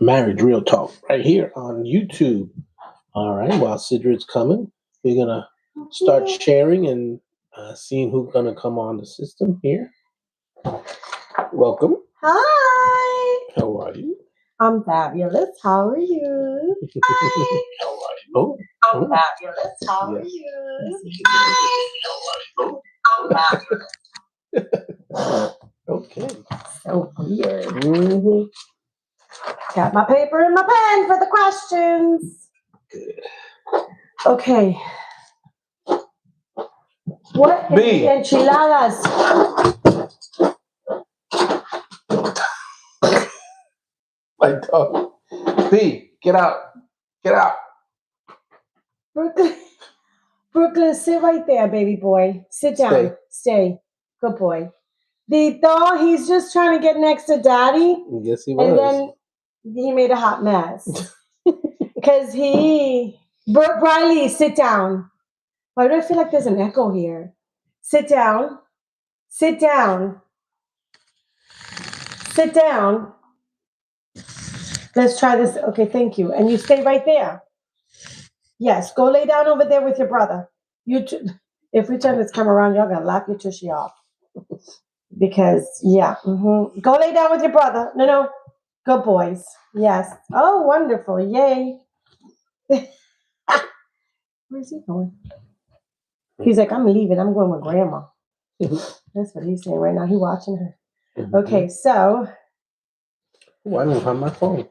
Married Real Talk right here on YouTube. All right, while Sidrid's coming, we're gonna start sharing and seeing who's gonna come on the system here. Welcome. Hi. How are you? I'm fabulous. How are you? Hi. How are you? Oh, I'm fabulous. How are you? Hi. I'm fabulous. Okay. So weird. Mm-hmm. Got my paper and my pen for the questions. Good. Okay. What is the enchiladas? My dog. B, get out. Get out. Brooklyn, sit right there, baby boy. Sit down. Stay. Good boy. Dito, he's just trying to get next to daddy. Yes, he was. And then he made a hot mess. Because Briley, sit down. Why do I feel like there's an echo here? Sit down. Sit down. Sit down. Let's try this. Okay, thank you. And you stay right there. Yes, go lay down over there with your brother. If we turn this camera around, y'all gonna laugh your tushy off. Because, yeah. Mm-hmm. Go lay down with your brother. No. Good boys. Yes. Oh, wonderful. Yay. Where's he going? He's like, I'm leaving. I'm going with grandma. That's what he's saying right now. He's watching her. Mm-hmm. Okay, so. Oh, I don't have my phone.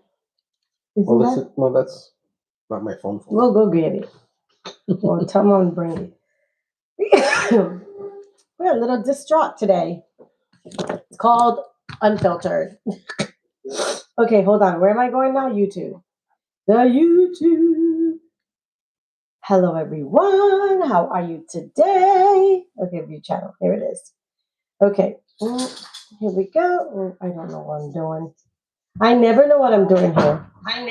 Well, that's not my phone. We'll go get it. Well, tell mom to bring it. We're a little distraught today. It's called Unfiltered. Okay, hold on. Where am I going now? YouTube. The YouTube. Hello, everyone. How are you today? Okay, view channel. Here it is. Okay. Here we go. I don't know what I'm doing. I never know what I'm doing here. I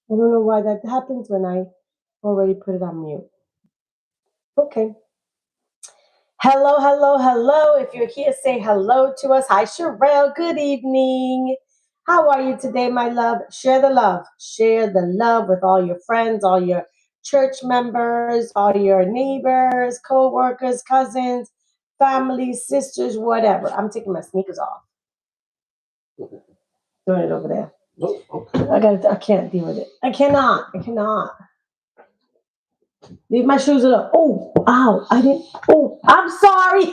don't know why that happens when I already put it on mute. Okay. Hello. If you're here, say hello to us. Hi, Sherelle. Good evening. How are you today, my love? Share the love. Share the love with all your friends, all your church members, all your neighbors, co-workers, cousins, family, sisters, whatever. I'm taking my sneakers off. Doing it over there. Okay. I can't deal with it. I cannot. Leave my shoes alone. Oh, ow. I'm sorry.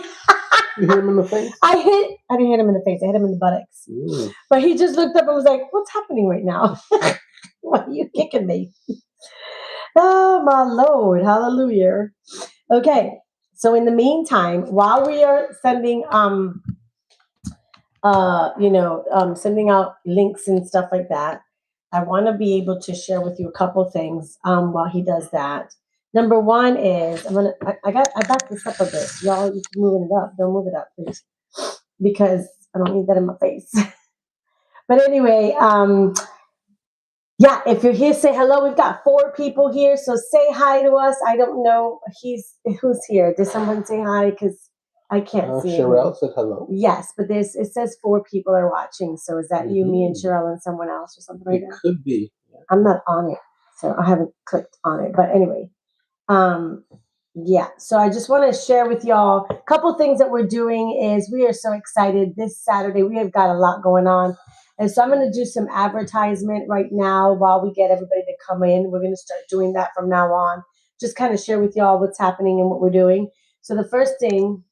You hit him in the face? I didn't hit him in the face. I hit him in the buttocks. But he just looked up and was like, what's happening right now? Why are you kicking me? Oh, my Lord. Hallelujah. Okay. So in the meantime, while we are sending, sending out links and stuff like that, I want to be able to share with you a couple things while he does that. Number one is I backed this up a bit. Y'all, you keep moving it up. Don't move it up, please, because I don't need that in my face. But anyway, if you're here, say hello. We've got 4 people here, so say hi to us. I don't know who's here. Did someone say hi? Because I can't see. Sherelle said hello. Yes, but it says 4 people are watching. So is that you, me, and Sherelle, and someone else or something like that? It could be. I'm not on it, so I haven't clicked on it. But anyway, so I just want to share with y'all a couple things that we're doing. Is we are so excited this Saturday. We have got a lot going on. And so I'm going to do some advertisement right now while we get everybody to come in. We're going to start doing that from now on. Just kind of share with y'all what's happening and what we're doing. So the first thing,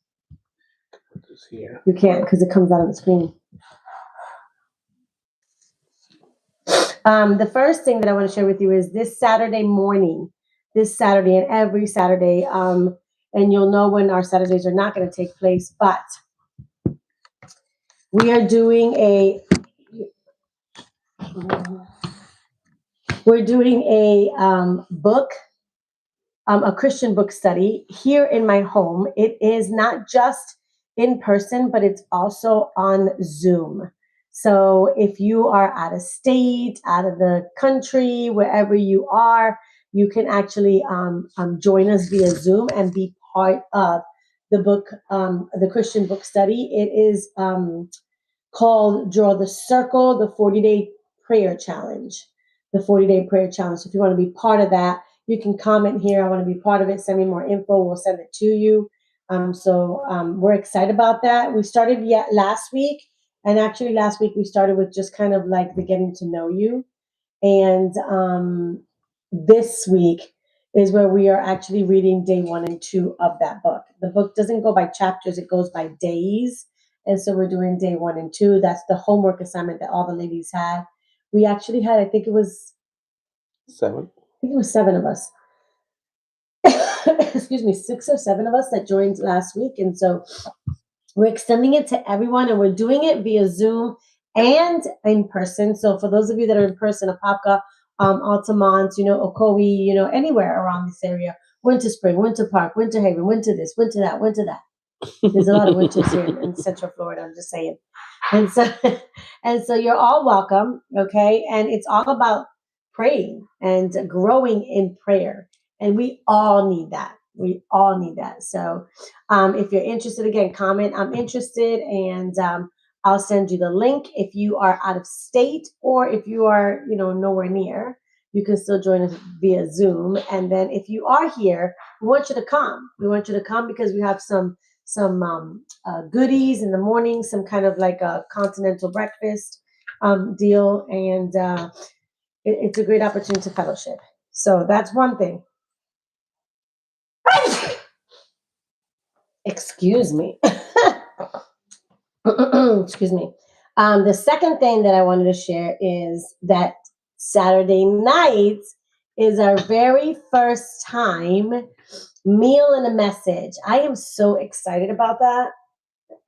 here. You can't because it comes out of the screen. The first thing that I want to share with you is this Saturday morning, and every Saturday, and you'll know when our Saturdays are not going to take place, but we are doing a book, a Christian book study here in my home. It is not just in person, but it's also on Zoom. So if you are out of state, out of the country, wherever you are, you can actually join us via Zoom and be part of the book, the Christian book study. It is called Draw the Circle, the 40-day prayer challenge. The 40-day prayer challenge. So if you want to be part of that, you can comment here. I want to be part of it. Send me more info. We'll send it to you. We're excited about that. We started last week. And actually last week we started with just kind of like the getting to know you. And this week is where we are actually reading day 1 and 2 of that book. The book doesn't go by chapters, it goes by days. And so we're doing day 1 and 2. That's the homework assignment that all the ladies had. We actually had, I think it was 7. I think it was 7 of us. Excuse me, 6 or 7 of us that joined last week. And so we're extending it to everyone, and we're doing it via Zoom and in person. So for those of you that are in person, Apopka, Altamont, Ocoee, anywhere around this area, Winter Spring, Winter Park, Winter Haven, Winter this, Winter that, Winter that. There's a lot of winters here in Central Florida, I'm just saying. And so you're all welcome, okay? And it's all about praying and growing in prayer. And we all need that. We all need that. So if you're interested, again, comment, I'm interested, and I'll send you the link. If you are out of state or if you are, nowhere near, you can still join us via Zoom. And then if you are here, we want you to come. We want you to come because we have some goodies in the morning, some kind of like a continental breakfast deal. And it's a great opportunity to fellowship. So that's one thing. Excuse me. Excuse me. The second thing that I wanted to share is that Saturday night is our very first time meal and a message. I am so excited about that.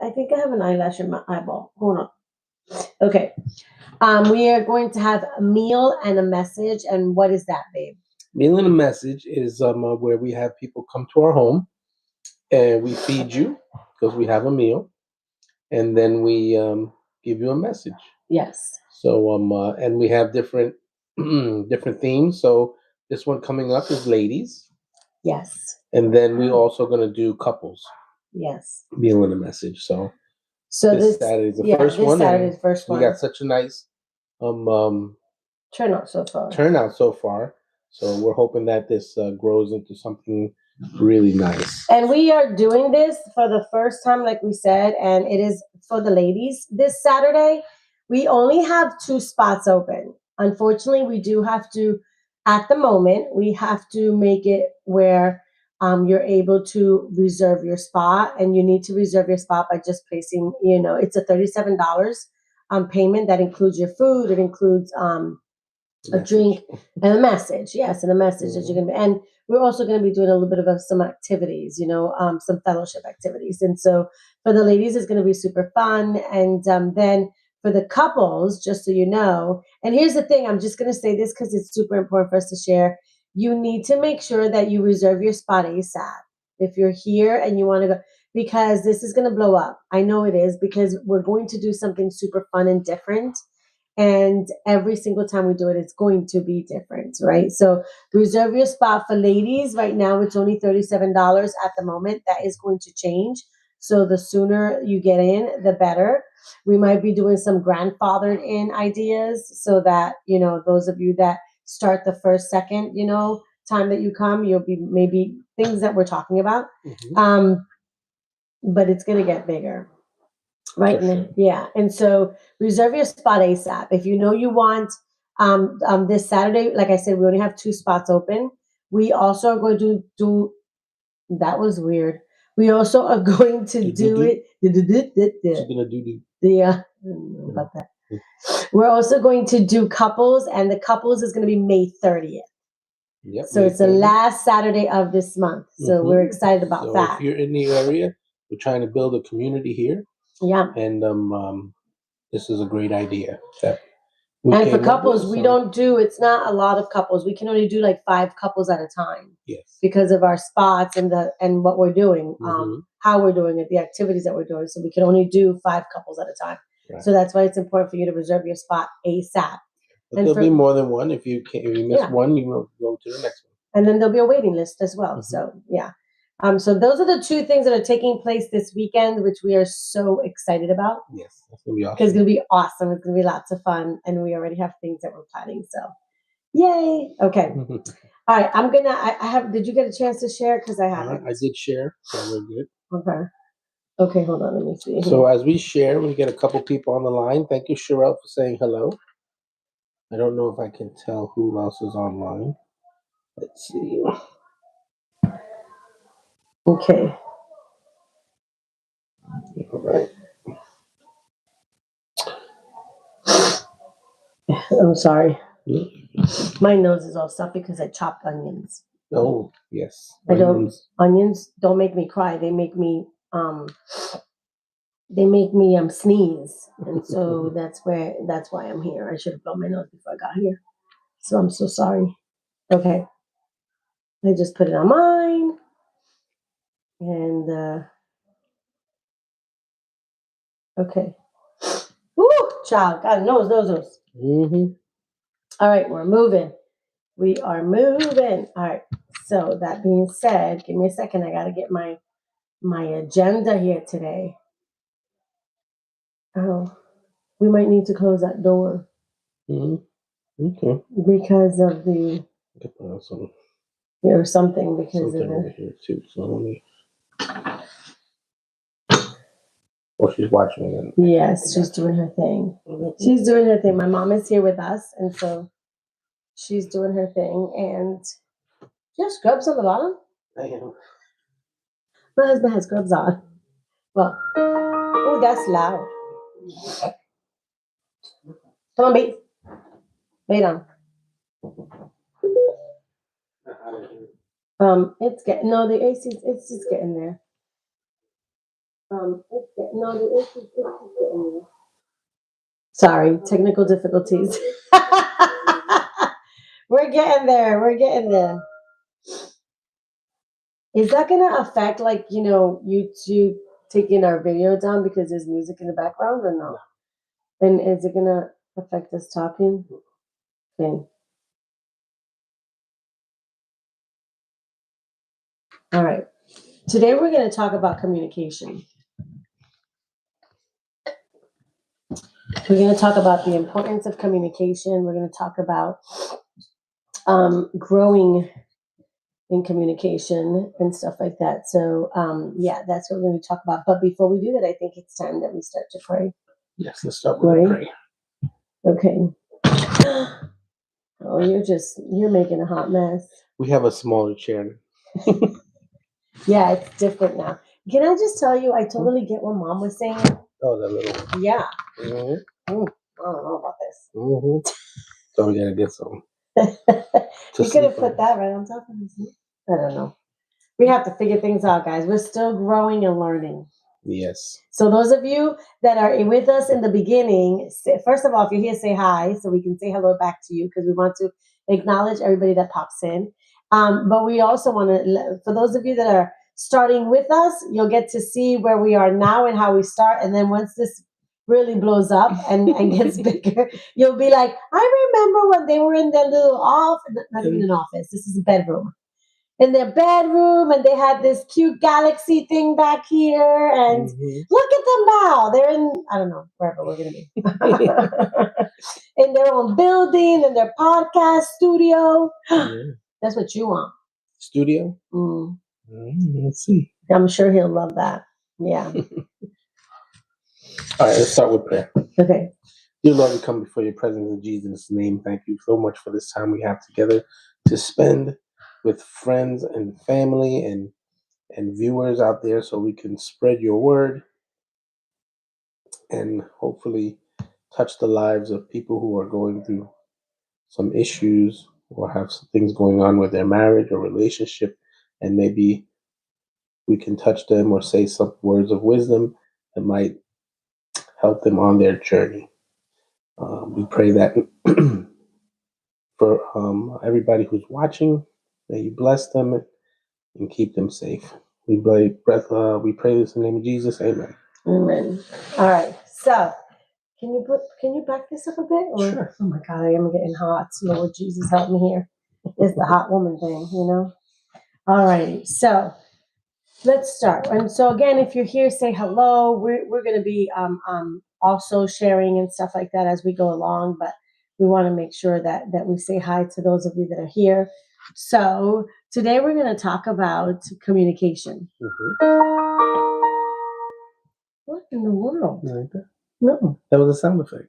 I think I have an eyelash in my eyeball. Hold on. Okay. We are going to have a meal and a message. And what is that, babe? Meal and a message is where we have people come to our home and we feed you because we have a meal, and then we give you a message. Yes. So and we have different different themes. So this one coming up is ladies. Yes. And then we also going to do couples. Yes. Meal and a message. So this Saturday is the first one. Saturday's the first one. We got such a nice turnout so far. So we're hoping that this grows into something really nice. And we are doing this for the first time, like we said, and it is for the ladies this Saturday. We only have 2 spots open. Unfortunately, we do have to, at the moment, we have to make it where you're able to reserve your spot, and you need to reserve your spot by just placing, it's a $37 payment that includes your food. It includes a drink and a message. Yes, and a message that you're going to be. And we're also going to be doing a little bit of some activities, some fellowship activities. And so for the ladies, it's going to be super fun. And then for the couples, just so you know, and here's the thing, I'm just going to say this because it's super important for us to share. You need to make sure that you reserve your spot ASAP. If you're here and you want to go, because this is going to blow up. I know it is, because we're going to do something super fun and different. And every single time we do it, it's going to be different, right? So reserve your spot for ladies. Right now, it's only $37 at the moment. That is going to change. So the sooner you get in, the better. We might be doing some grandfathered in ideas so that, those of you that start the first, second, time that you come, you'll be maybe things that we're talking about. Mm-hmm. But it's going to get bigger. Right. Sure. Yeah. And so reserve your spot ASAP. If you know you want this Saturday, like I said, we only have 2 spots open. We also are going to do, that was weird. We also are going to do it. She's going to do. Yeah. I don't know about that. We're also going to do couples, and the couples is going to be May 30th. Yep, so it's the last Saturday of this month. So we're excited about that. If you're in the area, we're trying to build a community here. Yeah. And this is a great idea. And for couples, we don't do, it's not a lot of couples. We can only do like 5 couples at a time. Yes. Because of our spots and what we're doing, how we're doing it, the activities that we're doing. So we can only do 5 couples at a time. Right. So that's why it's important for you to reserve your spot ASAP. But there'll be more than one. If you miss one, you will go to the next one. And then there'll be a waiting list as well. Mm-hmm. So yeah. So those are the two things that are taking place this weekend, which we are so excited about. Yes, that's gonna be awesome. Because it's gonna be awesome. It's gonna be lots of fun, and we already have things that we're planning. So, yay! Okay. All right. I have. Did you get a chance to share? Because I haven't. I did share, so we're good. Okay. Okay. Hold on. Let me see. So as we share, we get a couple people on the line. Thank you, Sherelle, for saying hello. I don't know if I can tell who else is online. Let's see. Okay. All right. I'm sorry. Yeah. My nose is all stuffy because I chopped onions. Oh, yes. Onions don't make me cry. They make me sneeze. And so that's why I'm here. I should have blown my nose before I got here. So I'm so sorry. Okay. I just put it on mine. And okay. Woo, child. God knows. Mm-hmm. All right, we're moving. We are moving. All right. So that being said, give me a second. I gotta get my agenda here today. Oh, we might need to close that door. Mm-hmm. Okay. Because of the or something because something of over here too. So let me. Well, she's watching it. Yes, she's doing her thing. She's doing her thing. My mom is here with us, and so she's doing her thing. And do you have scrubs on the bottom? I am. My husband has scrubs on. Well, oh, that's loud. Come on, babe. Lay down. It's getting the AC. It's just getting there. The AC is getting there. Sorry, technical difficulties. We're getting there. We're getting there. Is that going to affect, YouTube taking our video down because there's music in the background or no? And is it going to affect us talking? Okay. All right. Today we're going to talk about communication. We're going to talk about the importance of communication. We're going to talk about growing in communication and stuff like that. So, that's what we're going to talk about. But before we do that, I think it's time that we start to pray. Yes, let's start with a pray. Okay. Oh, you're making a hot mess. We have a smaller chair. Yeah, it's different now. Can I just tell you, I totally get what Mom was saying. Oh, that little. Yeah. Mm-hmm. I don't know about this. Mm-hmm. So we gotta get some. You could have put that right on top of this. I don't know. We have to figure things out, guys. We're still growing and learning. Yes. So those of you that are with us in the beginning, first of all, if you're here, say hi so we can say hello back to you because we want to acknowledge everybody that pops in. But we also want to, for those of you that are starting with us, you'll get to see where we are now and how we start. And then once this really blows up and gets bigger, you'll be like, I remember when they were in their little office, not even an office, this is a bedroom. In their bedroom, and they had this cute galaxy thing back here. And look at them now. They're in, I don't know, wherever we're going to be. In their own building, in their podcast studio. That's what you want. Studio? Let's see. I'm sure he'll love that. Yeah. All right, let's start with prayer. Okay. Dear Lord, we come before your presence in Jesus' name. Thank you so much for this time we have together to spend with friends and family and viewers out there so we can spread your word and hopefully touch the lives of people who are going through some issues or have some things going on with their marriage or relationship, and maybe we can touch them or say some words of wisdom that might help them on their journey. We pray that for everybody who's watching, that you bless them and keep them safe. We pray this in the name of Jesus. Amen. Amen. All right. So, can you back this up a bit? Or, sure. Oh my God, I am getting hot. Lord Jesus, help me here. It's the hot woman thing, you know. All right. So, let's start. And so again, if you're here, say hello. We're going to be also sharing and stuff like that as we go along, but we want to make sure that we say hi to those of you that are here. So today we're going to talk about communication. What in the world? Like that? No. That was a sound effect.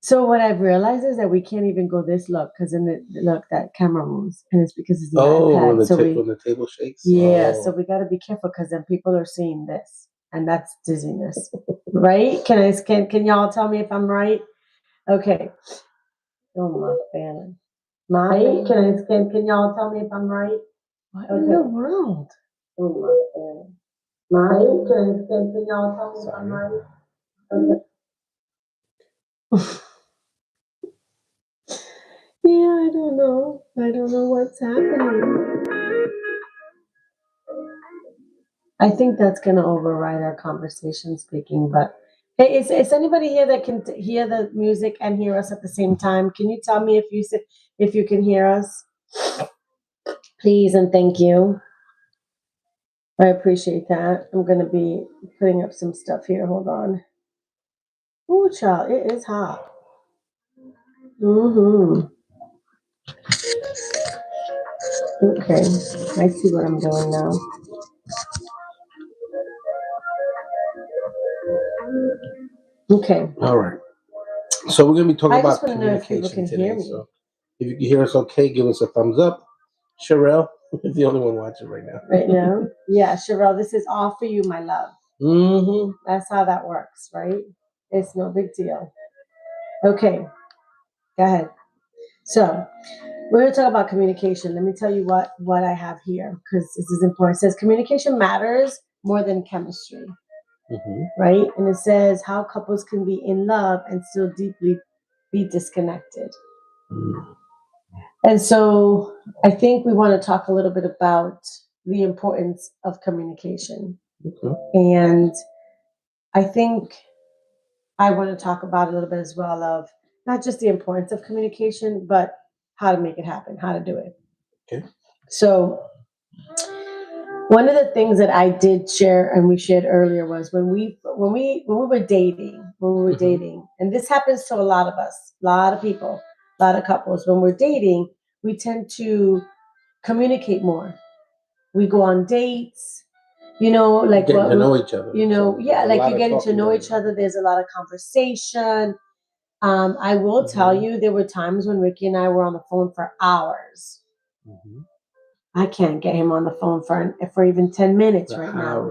So what I've realized is that we can't even go this look because in the look that camera moves, and it's because it's the iPad. When the, So when the table shakes. yeah, so we got to be careful because then people are seeing this, and that's dizziness, right? Can y'all tell me if I'm right? Okay. Oh my fan. My can y'all tell me if I'm right? What in the world? Oh my fan. My can y'all tell me if I'm right? Okay. Yeah, I don't know. I don't know what's happening. I think that's going to override our conversation speaking. But hey, is anybody here that can hear the music and hear us at the same time? Can you tell me if you can hear us, please and thank you. I appreciate that. I'm going to be putting up some stuff here. Hold on. Oh, child, it is hot. Okay, I see what I'm doing now. Okay. All right. So we're going to be talking I about just want to know if people communication can hear today. me. So if you can hear us okay, give us a thumbs up. Sherelle is the only one watching right now. Right now? Yeah, Sherelle, this is all for you, my love. Mm-hmm. That's how that works, right? It's no big deal. Okay, go ahead. So we're going to talk about communication. Let me tell you what I have here because this is important. It says communication matters more than chemistry, right? And it says how couples can be in love and still deeply be disconnected. And so I think we want to talk a little bit about the importance of communication. And I think I want to talk about a little bit as well of not just the importance of communication, but how to make it happen, how to do it. Okay. So one of the things that I did share and we shared earlier was when we were dating, and this happens to a lot of us, a lot of people, a lot of couples. When we're dating, we tend to communicate more. We go on dates, like getting to know each other. Like you're getting to know each other. There's a lot of conversation. I will tell you, there were times when Ricky and I were on the phone for hours. I can't get him on the phone for even 10 minutes right now.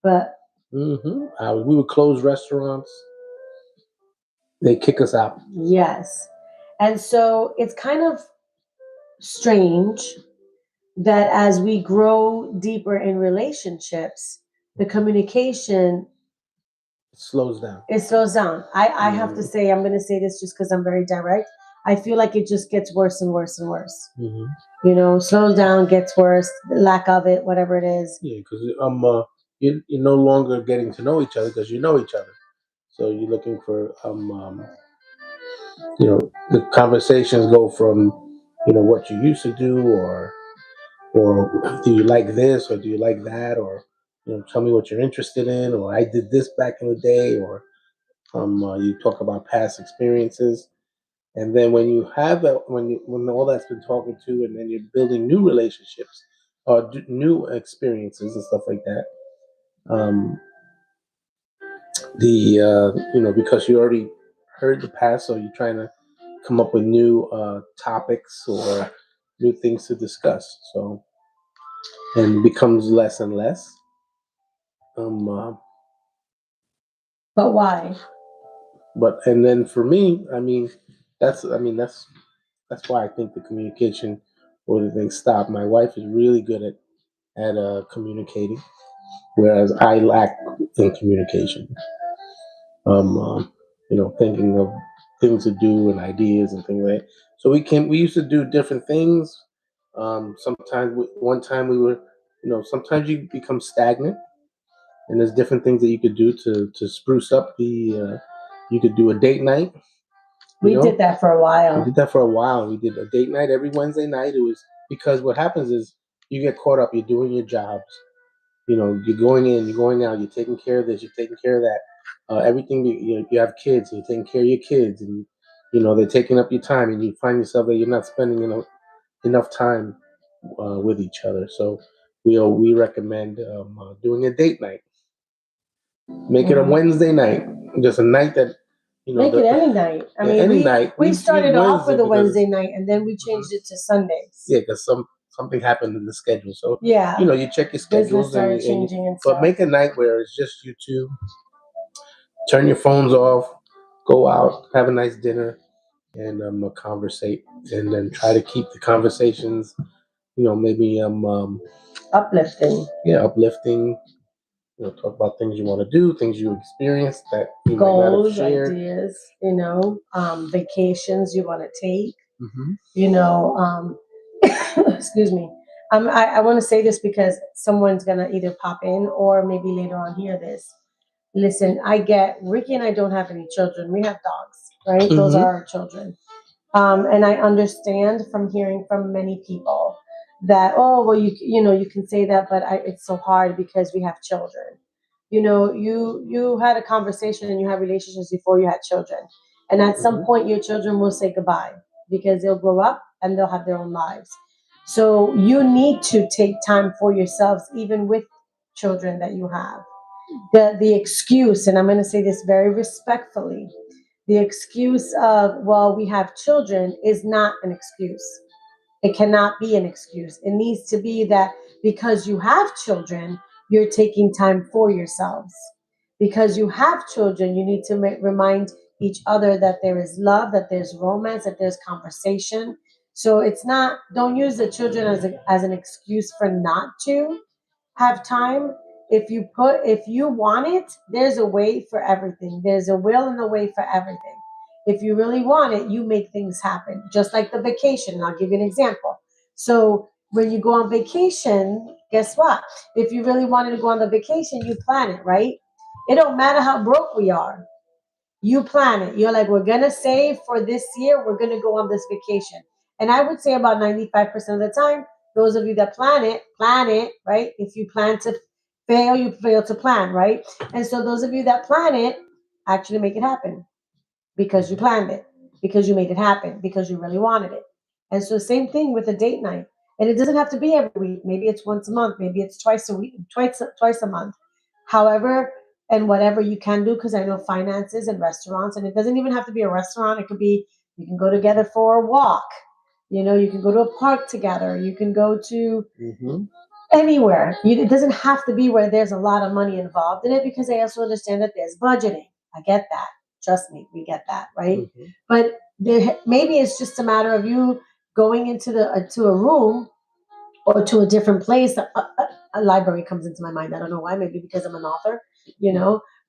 But hours. We would close restaurants. They kick us out. Yes. And so it's kind of strange that as we grow deeper in relationships, the communication slows down. It slows down. I have to say, I'm going to say this just because I'm very direct. I feel like it just gets worse and worse and worse. Slows down, gets worse, lack of it, whatever it is. Yeah, because you're no longer getting to know each other because you know each other. So you're looking for the conversations go from what you used to do or do you like this or do you like that or tell me what you're interested in or I did this back in the day or you talk about past experiences. And then when you have that, when all that's been talking to, and then you're building new relationships or new experiences and stuff like that, because you already heard the past, so you're trying to come up with new topics or new things to discuss. So, and it becomes less and less. But why? And then for me, that's why I think the communication or the thing stopped. My wife is really good at communicating, whereas I lack in communication. Thinking of things to do and ideas and things like that. So we used to do different things. One time we were, sometimes you become stagnant, and there's different things that you could do to spruce up you could do a date night. We did that for a while. We did that for a while. We did a date night every Wednesday night. It was because what happens is you get caught up. You're doing your jobs. You're going in, you're going out. You're taking care of this. You're taking care of that. Everything. You have kids. And you're taking care of your kids, and they're taking up your time, and you find yourself that you're not spending enough time with each other. So we recommend doing a date night. Make it a Wednesday night, just a night that Make it any night. I mean, any night. We started off with a Wednesday Wednesday night, and then we changed it to Sundays. Yeah, because something happened in the schedule. So yeah, you check your schedules started changing and but stuff. make a night where it's just you two. Turn your phones off. Go out, have a nice dinner, and conversate, and then try to keep the conversations. Maybe uplifting. Yeah, uplifting. Talk about things you want to do, things you experienced that you might not have Goals, shared. ideas, vacations you want to take. Mm-hmm. Excuse me. I want to say this because someone's going to either pop in or maybe later on hear this. Listen, Ricky and I don't have any children. We have dogs, right? Mm-hmm. Those are our children. And I understand from hearing from many people that, oh, well, you can say that, but it's so hard because we have children. You had a conversation and you had relationships before you had children, and at some point your children will say goodbye because they'll grow up and they'll have their own lives. So you need to take time for yourselves, even with children that you have. The excuse, and I'm going to say this very respectfully, the excuse of, well, we have children is not an excuse. It cannot be an excuse. It needs to be that because you have children, you're taking time for yourselves. Because you have children, you need to remind each other that there is love, that there's romance, that there's conversation. So it's not, don't use the children as an excuse for not to have time. If you want it, there's a way for everything. There's a will and a way for everything. If you really want it, you make things happen. Just like the vacation. And I'll give you an example. So when you go on vacation, guess what? If you really wanted to go on the vacation, you plan it, right? It don't matter how broke we are. You plan it. You're like, we're gonna save for this year. We're gonna go on this vacation. And I would say about 95% of the time, those of you that plan it, right? If you plan to fail, you fail to plan, right? And so those of you that plan it actually make it happen because you planned it, because you made it happen, because you really wanted it. And so same thing with a date night. And it doesn't have to be every week. Maybe it's once a month. Maybe it's twice a week, twice a month. However, and whatever you can do, because I know finances and restaurants, and it doesn't even have to be a restaurant. It could be, you can go together for a walk. You can go to a park together. You can go to anywhere. It doesn't have to be where there's a lot of money involved in it, because I also understand that there's budgeting. I get that. Trust me, we get that, right? Mm-hmm. But maybe it's just a matter of you going into to a room or to a different place. A library comes into my mind. I don't know why. Maybe because I'm an author.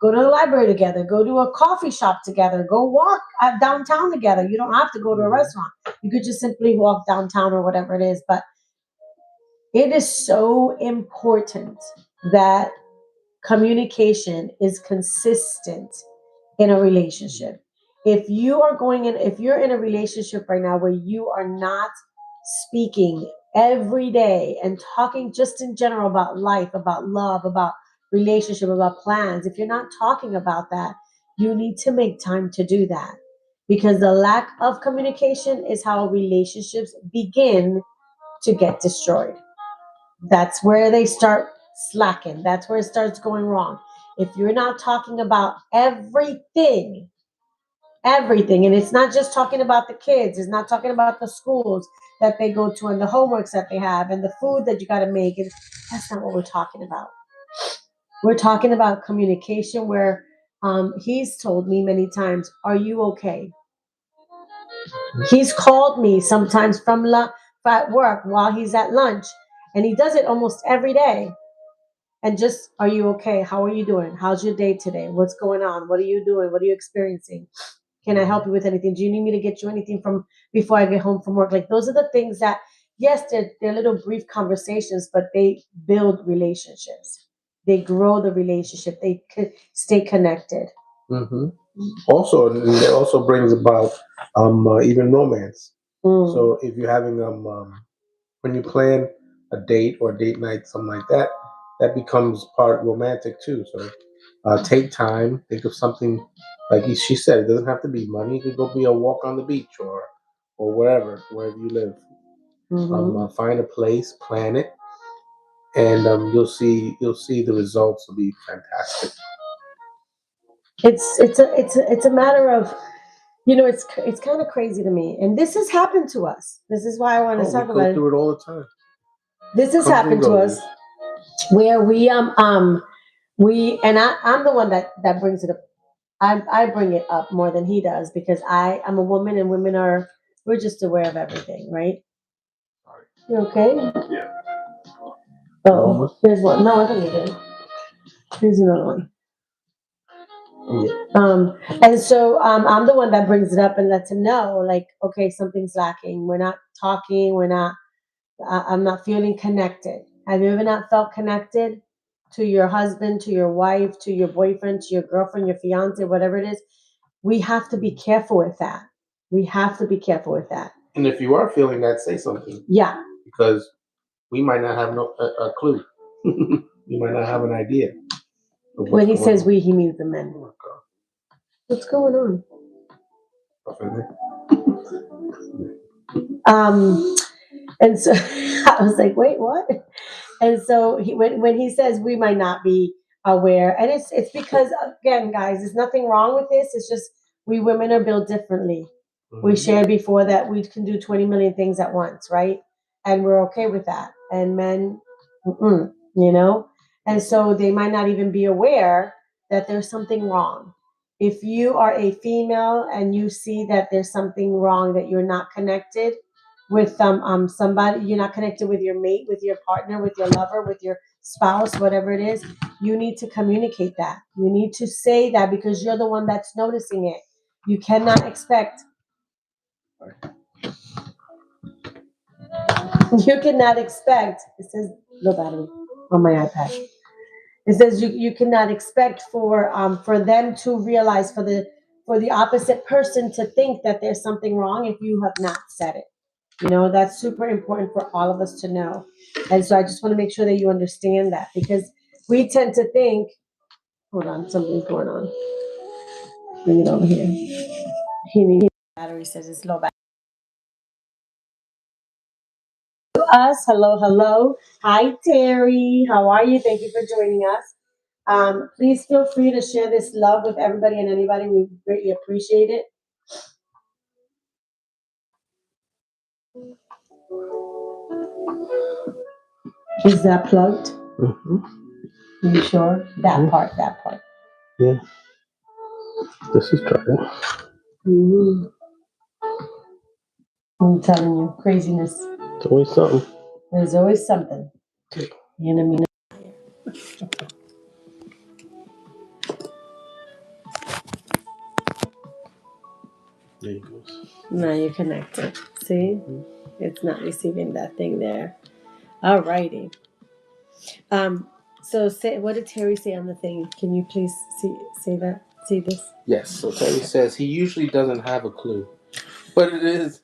Go to the library together. Go to a coffee shop together. Go walk downtown together. You don't have to go to a restaurant. You could just simply walk downtown or whatever it is. But it is so important that communication is consistent in a relationship. If you're in a relationship right now where you are not speaking every day and talking just in general about life, about love, about relationship, about plans, if you're not talking about that, you need to make time to do that. Because the lack of communication is how relationships begin to get destroyed. That's where they start slacking. That's where it starts going wrong. If you're not talking about everything, and it's not just talking about the kids, it's not talking about the schools that they go to and the homeworks that they have and the food that you got to make. And that's not what we're talking about. We're talking about communication where he's told me many times, are you okay? He's called me sometimes from at work while he's at lunch, and he does it almost every day. And just, are you okay? How are you doing? How's your day today? What's going on? What are you doing? What are you experiencing? Can I help you with anything? Do you need me to get you anything from before I get home from work? Like, those are the things that, yes, they're little brief conversations, but they build relationships. They grow the relationship. They stay connected. Mm-hmm. Also, it also brings about even romance. So if you're having when you plan a date or date night, something like that, that becomes part romantic too. So take time, think of something like she said. It doesn't have to be money. It could go be a walk on the beach or wherever you live. Find a place, plan it, and you'll see the results will be fantastic. It's a matter of, it's kind of crazy to me, and this has happened to us. This is why I want to talk We about go it. through it all the time. This has Comes and happened to goes. us where I'm the one that brings it up. I bring it up more than he does because I'm a woman and women we're just aware of everything, right? You okay? Yeah. Oh, here's one. No, I don't need it. Here's another one. And so I'm the one that brings it up and lets him know, like, okay, something's lacking. We're not talking. I'm not feeling connected. Have you ever not felt connected to your husband, to your wife, to your boyfriend, to your girlfriend, your fiance, whatever it is? We have to be careful with that. We have to be careful with that. And if you are feeling that, say something. Yeah. Because we might not have a clue. We might not have an idea. When he says we, he means the men. Oh, God. What's going on? And so I was like, wait, what? And so when he says we might not be aware, and it's because, again, guys, there's nothing wrong with this. It's just we women are built differently. We shared before that we can do 20 million things at once, right? And we're okay with that. And men, and so they might not even be aware that there's something wrong. If you are a female and you see that there's something wrong, that you're not connected with somebody, you're not connected with your mate, with your partner, with your lover, with your spouse, whatever it is, you need to communicate that. You need to say that because you're the one that's noticing it. You cannot expect. You cannot expect. It says low battery on my iPad. It says you cannot expect for them to realize, for the opposite person to think that there's something wrong if you have not said it. That's super important for all of us to know. And so I just want to make sure that you understand that, because we tend to think, hold on, something's going on. Bring it over here. He needs battery, says it's low battery. Us, hello. Hi, Terry. How are you? Thank you for joining us. Please feel free to share this love with everybody and anybody. We greatly appreciate it. Is that plugged? Are you sure? That part. Yeah. This is trouble. I'm telling you, craziness. It's always something. There's always something. The enemy. There you go. Now you're connected. See? It's not receiving that thing there. All righty. So what did Terry say on the thing? Can you please say that? See this? Yes. So Terry says he usually doesn't have a clue, but it's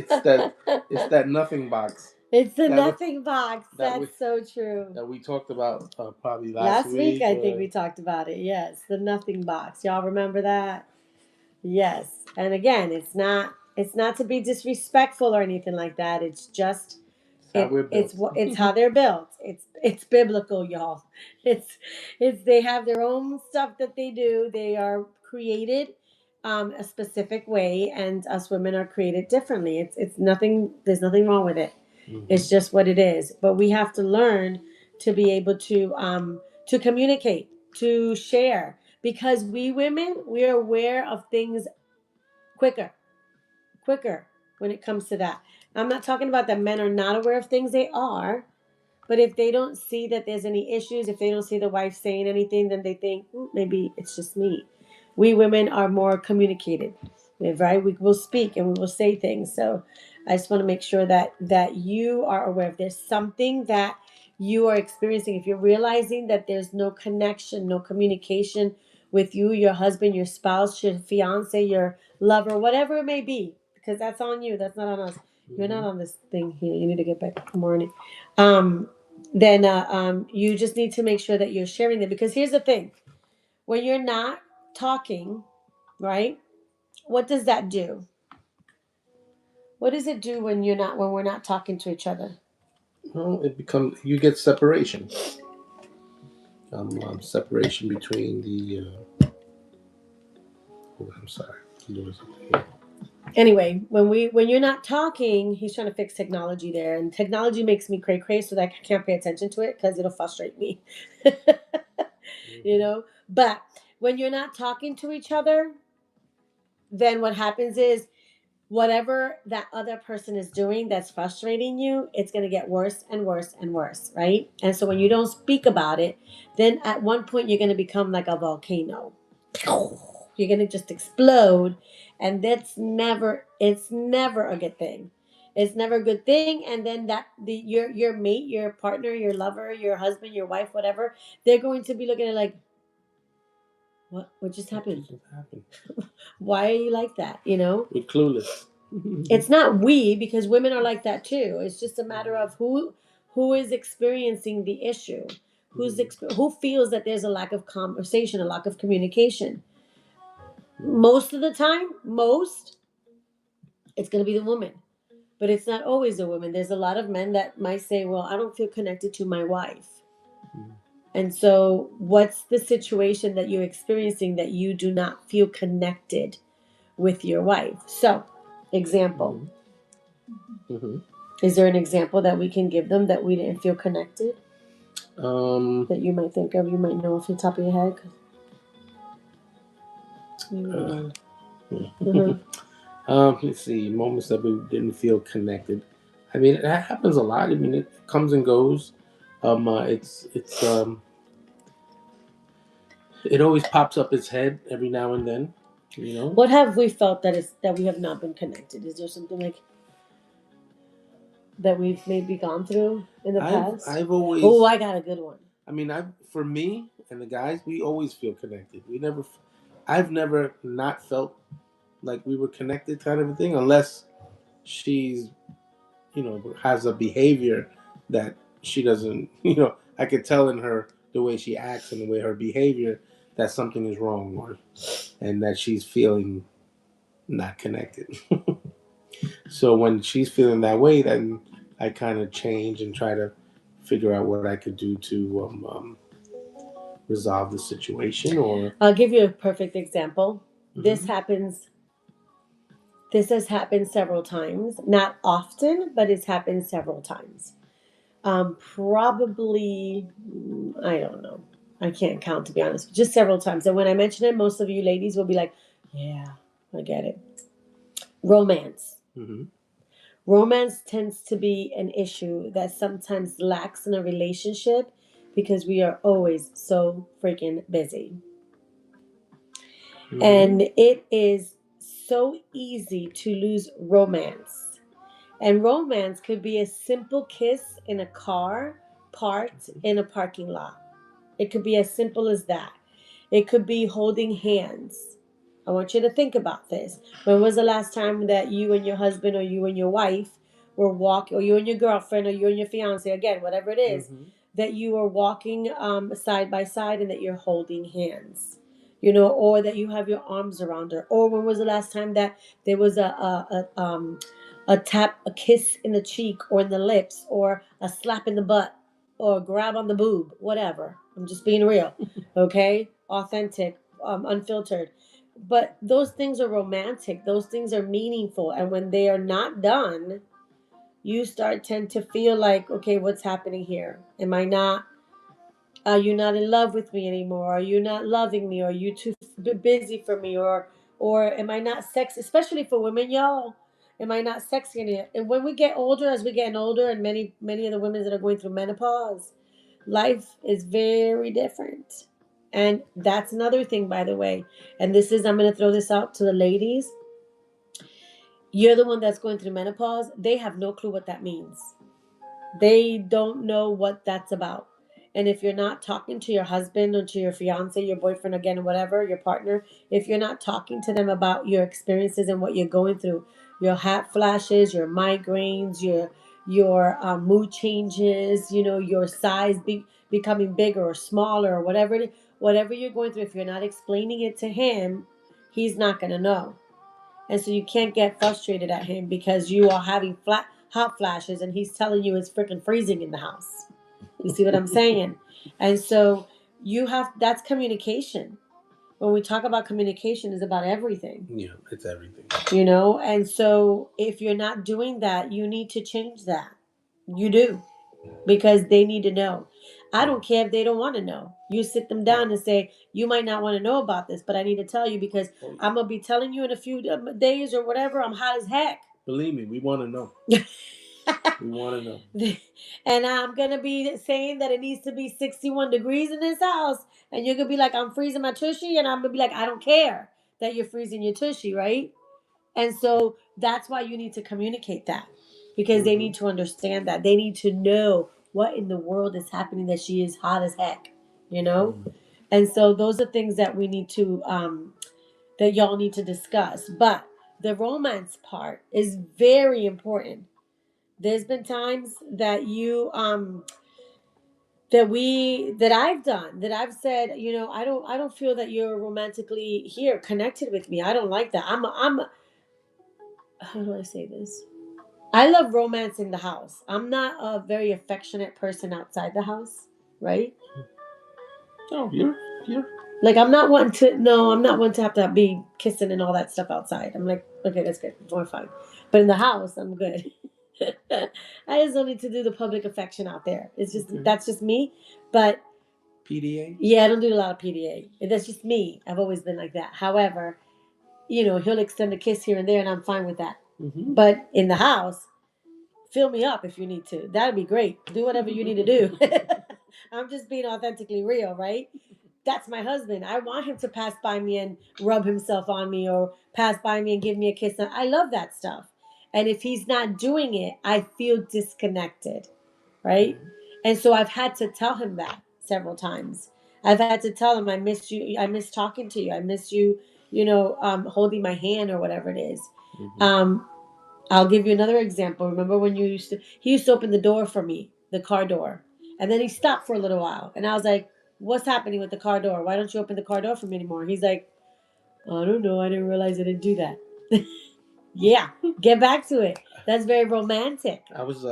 that nothing box. It's the nothing box. That's so true. That we talked about probably last week. I think we talked about it. Yes, the nothing box. Y'all remember that? Yes. And again, it's not to be disrespectful or anything like that. It's just it's how they're built. It's biblical, y'all. It's they have their own stuff that they do. They are created a specific way, and us women are created differently. It's nothing. There's nothing wrong with it. It's just what it is. But we have to learn to be able to communicate, to share, because we women, we're aware of things quicker when it comes to that. I'm not talking about that men are not aware of things. They are. But if they don't see that there's any issues, if they don't see the wife saying anything, then they think, maybe it's just me. We women are more communicated, right? We will speak and we will say things. So I just want to make sure that you are aware if there's something that you are experiencing. If you're realizing that there's no connection, no communication with you, your husband, your spouse, your fiance, your lover, whatever it may be, because that's on you. That's not on us. You're not on this thing here. You need to get back. Good morning. Then you just need to make sure that you're sharing them, because here's the thing: when you're not talking, right? What does that do? What does it do when we're not talking to each other? Well, you get separation. Separation between the. I'm sorry, I'm doing something here. Anyway, when you're not talking, he's trying to fix technology there, and technology makes me cray cray, so that I can't pay attention to it because it'll frustrate me. You know, but when you're not talking to each other, then what happens is whatever that other person is doing that's frustrating you, it's going to get worse and worse and worse, right? And so when you don't speak about it, then at one point you're going to become like a volcano. You're going to just explode, and it's never a good thing. It's never a good thing. And then your mate, your partner, your lover, your husband, your wife, whatever, they're going to be looking at like, what just happened? Why are you like that? We're clueless. It's not we, because women are like that too. It's just a matter of who is experiencing the issue, who feels that there's a lack of conversation, a lack of communication. Most of the time, it's going to be the woman, but it's not always the woman. There's a lot of men that might say, "Well, I don't feel connected to my wife." And so, what's the situation that you're experiencing that you do not feel connected with your wife? So, example. Mm-hmm. Is there an example that we can give them that we didn't feel connected? That you might think of, you might know off the top of your head? Let's see, moments that we didn't feel connected. I mean, that happens a lot. I mean, it comes and goes. It always pops up its head every now and then. What have we felt that we have not been connected? Is there something like that we've maybe gone through in the past? I've always. Oh, I got a good one. I mean, for me and the guys, we always feel connected. I've never not felt like we were connected, kind of a thing, unless she's, has a behavior that she doesn't. I could tell in her the way she acts and the way her behavior that something is wrong, and that she's feeling not connected. So when she's feeling that way, then I kind of change and try to figure out what I could do to resolve the situation. Or I'll give you a perfect example. Mm-hmm. This has happened several times, not often, but it's happened several times. Probably, I don't know. I can't count, to be honest. Just several times. And when I mention it, most of you ladies will be like, yeah, I get it. Romance. Mm-hmm. Romance tends to be an issue that sometimes lacks in a relationship because we are always so freaking busy. Mm-hmm. And it is so easy to lose romance. And romance could be a simple kiss in a car parked in a parking lot. It could be as simple as that. It could be holding hands. I want you to think about this. When was the last time that you and your husband, or you and your wife were walking, or you and your girlfriend, or you and your fiance, again, whatever it is, mm-hmm. that you are walking side by side and that you're holding hands? Or that you have your arms around her. Or when was the last time that there was a tap, a kiss in the cheek or in the lips, or a slap in the butt, or a grab on the boob, whatever. I'm just being real, okay? Authentic, unfiltered. But those things are romantic. Those things are meaningful. And when they are not done, you tend to feel like, okay, what's happening here? Are you not in love with me anymore? Are you not loving me? Are you too busy for me? Or am I not sexy? Especially for women, y'all. Am I not sexy anymore? And when we get older, as we're getting older, and many of the women that are going through menopause, life is very different. And that's another thing, by the way. And I'm going to throw this out to the ladies. You're the one that's going through menopause. They have no clue what that means. They don't know what that's about. And if you're not talking to your husband or to your fiance, your boyfriend, again, whatever, your partner, if you're not talking to them about your experiences and what you're going through, your hot flashes, your migraines, your mood changes, your size becoming bigger or smaller or whatever you're going through. If you're not explaining it to him, he's not going to know. And so you can't get frustrated at him because you are having hot flashes and he's telling you it's freaking freezing in the house. You see what I'm saying? And so that's communication. When we talk about communication, is about everything. Yeah, it's everything. And so if you're not doing that, you need to change that. You do. Because they need to know. I don't care if they don't want to know. You sit them down and say, you might not want to know about this, but I need to tell you because I'm going to be telling you in a few days or whatever, I'm hot as heck. Believe me, we want to know. We want to know. And I'm going to be saying that it needs to be 61 degrees in this house. And you're going to be like, I'm freezing my tushy. And I'm going to be like, I don't care that you're freezing your tushy, right? And so that's why you need to communicate that. Because they need to understand that. They need to know what in the world is happening that she is hot as heck, And so those are things that we need to, that y'all need to discuss. But the romance part is very important. There's been times that that I've said, I don't feel that you're romantically connected with me. I don't like that. How do I say this? I love romance in the house. I'm not a very affectionate person outside the house, right? Oh, you're like I'm not one to have to be kissing and all that stuff outside. I'm like, okay, that's good. We're fine. But in the house, I'm good. I just don't need to do the public affection out there. It's just That's just me. But PDA? Yeah, I don't do a lot of PDA. That's just me. I've always been like that. However, he'll extend a kiss here and there, and I'm fine with that. Mm-hmm. But in the house, fill me up if you need to. That'd be great. Do whatever you need to do. I'm just being authentically real, right? That's my husband. I want him to pass by me and rub himself on me or pass by me and give me a kiss. I love that stuff. And if he's not doing it, I feel disconnected, right? And so I've had to tell him that several times. I've had to tell him, I miss you. I miss talking to you. I miss you, holding my hand or whatever it is. Mm-hmm. I'll give you another example. Remember when he used to open the door for me, the car door. And then he stopped for a little while. And I was like, what's happening with the car door? Why don't you open the car door for me anymore? He's like, I don't know. I didn't realize I didn't do that. Yeah, get back to it. That's very romantic. I was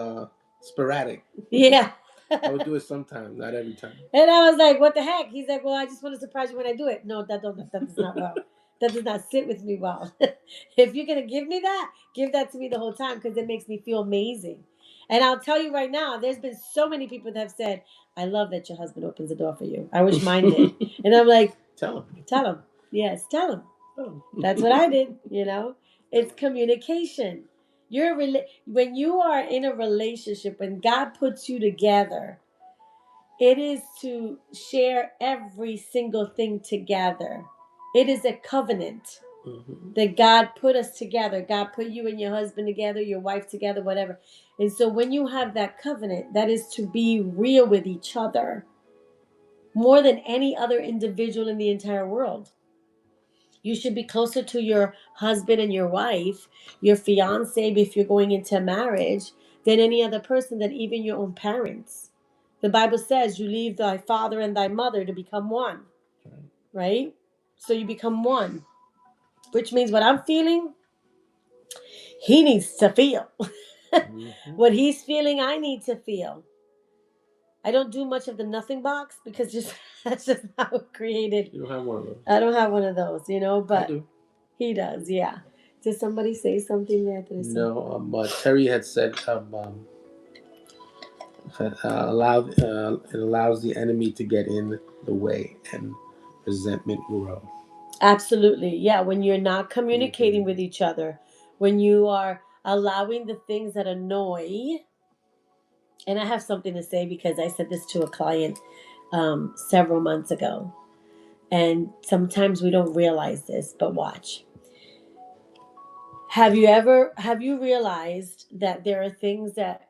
sporadic. Yeah. I would do it sometimes, not every time. And I was like, what the heck? He's like, well, I just want to surprise you when I do it. No, that does not well. That does not sit with me well. If you're going to give that to me the whole time because it makes me feel amazing. And I'll tell you right now, there's been so many people that have said, I love that your husband opens the door for you. I wish mine did. And I'm like, tell him. Yes, tell him. Oh. That's what I did, It's communication. When you are in a relationship, when God puts you together, it is to share every single thing together. It is a covenant. Mm-hmm. That God put us together. God put you and your husband together, your wife together, whatever. And so when you have that covenant, that is to be real with each other more than any other individual in the entire world. You should be closer to your husband and your wife, your fiance, if you're going into marriage, than any other person, than even your own parents. The Bible says you leave thy father and thy mother to become one, right? So you become one, which means what I'm feeling, he needs to feel. Mm-hmm. What he's feeling, I need to feel. I don't do much of the nothing box because that's just how it created. You don't have one of those. I don't have one of those, but I do. He does, yeah. Did somebody say something there? No, Terry had said it allows the enemy to get in the way and resentment grow. Absolutely, yeah. When you're not communicating with each other, when you are allowing the things that annoy. And I have something to say because I said this to a client several months ago. And sometimes we don't realize this, but watch. Have you realized that there are things that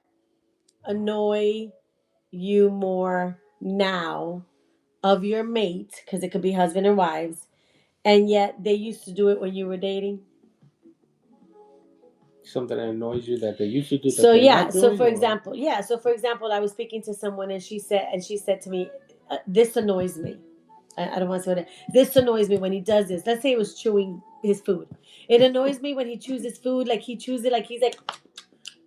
annoy you more now of your mate, because it could be husband and wives, and yet they used to do it when you were dating? something that annoys you that they used to do that So they're yeah, not so doing, for or- example, I was speaking to someone and she said to me, this annoys me. I don't want to say what this annoys me when he does this. Let's say he was chewing his food. It annoys me when he chews his food, like he chews it like he's like.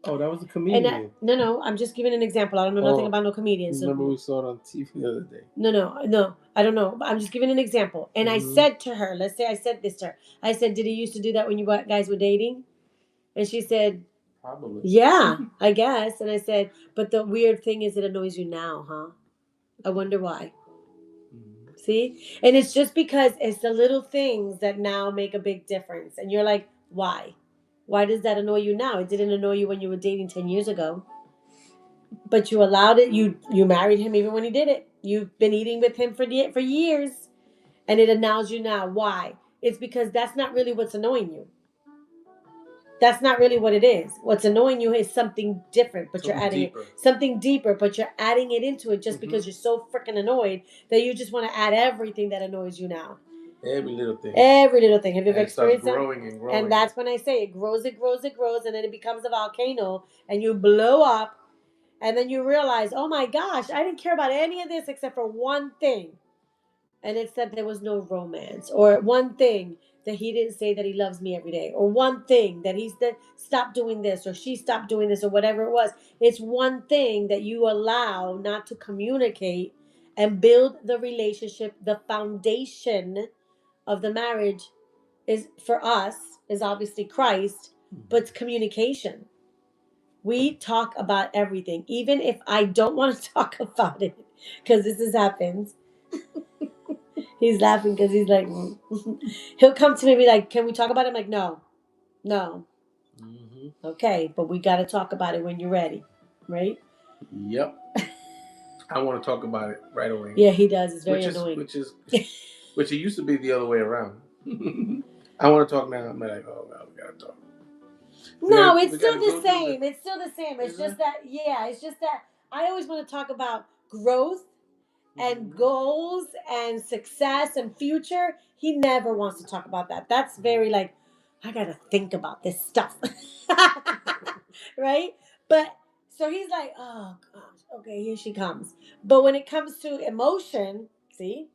Oh, that was a And comedian. no, I'm just giving an example. I don't know nothing about no comedians. Remember we saw it on TV the other day. No, I don't know. But I'm just giving an example. And I Mhm. said to her, let's say I said this to her. I said, did he used to do that when you guys were dating? And she said, Probably. yeah, I guess. And I said, but the weird thing is it annoys you now, huh? I wonder why. Mhm. See? And it's just because it's the little things that now make a big difference. And you're like, why? Why does that annoy you now? It didn't annoy you when you were dating 10 years ago. But you allowed it. You married him even when he did it. You've been eating with him for years. And it annoys you now. Why? It's because that's not really what's annoying you. That's not really what it is. What's annoying you is something different, but you're adding deeper. Something deeper, but you're adding it into it just because you're so freaking annoyed that you just want to add everything that annoys you now. Every little thing. Every little thing. Have you ever experienced that? Growing and growing. And that's when I say it grows, and then it becomes a volcano, and you blow up, and then you realize, oh my gosh, I didn't care about any of this except for one thing. And it's that there was no romance, or one thing that he didn't say that he loves me every day, or one thing that he's that stopped doing this, or she stopped doing this, or whatever it was. It's one thing that you allow not to communicate and build the relationship. The foundation of the marriage is for us is obviously Christ, but it's communication. We talk about everything, even if I don't want to talk about it, because this has happened. He's laughing because he's like, he'll come to me and be like, can we talk about it? I'm like, no. Mm-hmm. Okay, but we got to talk about it when you're ready, right? Yep. I want to talk about it right away. Yeah, he does. It's very annoying. Which it used to be the other way around. I want to talk now. I'm like, oh, well, we got to talk. No, it's still the same. It's still the same. It's just that, I always want to talk about growth and goals and success and future. He never wants to talk about that. That's very like, I got to think about this stuff. Right? But so he's like, oh gosh, okay, here she comes. But when it comes to emotion, see,